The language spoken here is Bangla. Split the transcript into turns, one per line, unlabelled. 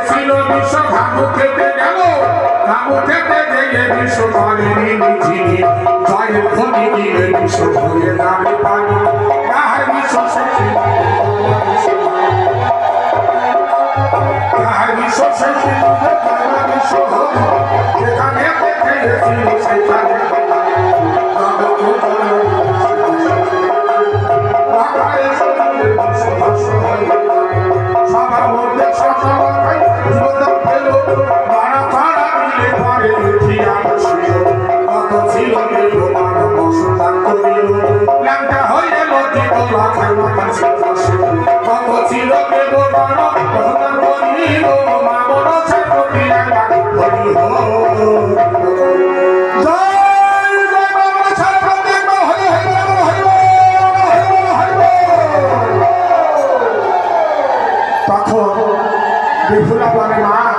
ছিল বিশ্ব ঘামু খেতে গেল ঘামু খেতে গিয়ে বিশ্ব ঘরে নিয়ে জয়ের খনি গিয়ে বিশ্ব ঘরে নামে পানি কাহার বিশ্ব শক্তি কাহার বিশ্ব শক্তি কাহার বিশ্ব যেখানে গিয়েছিল সেখানে সবার মধ্যে তখন বিফুলা বলে মা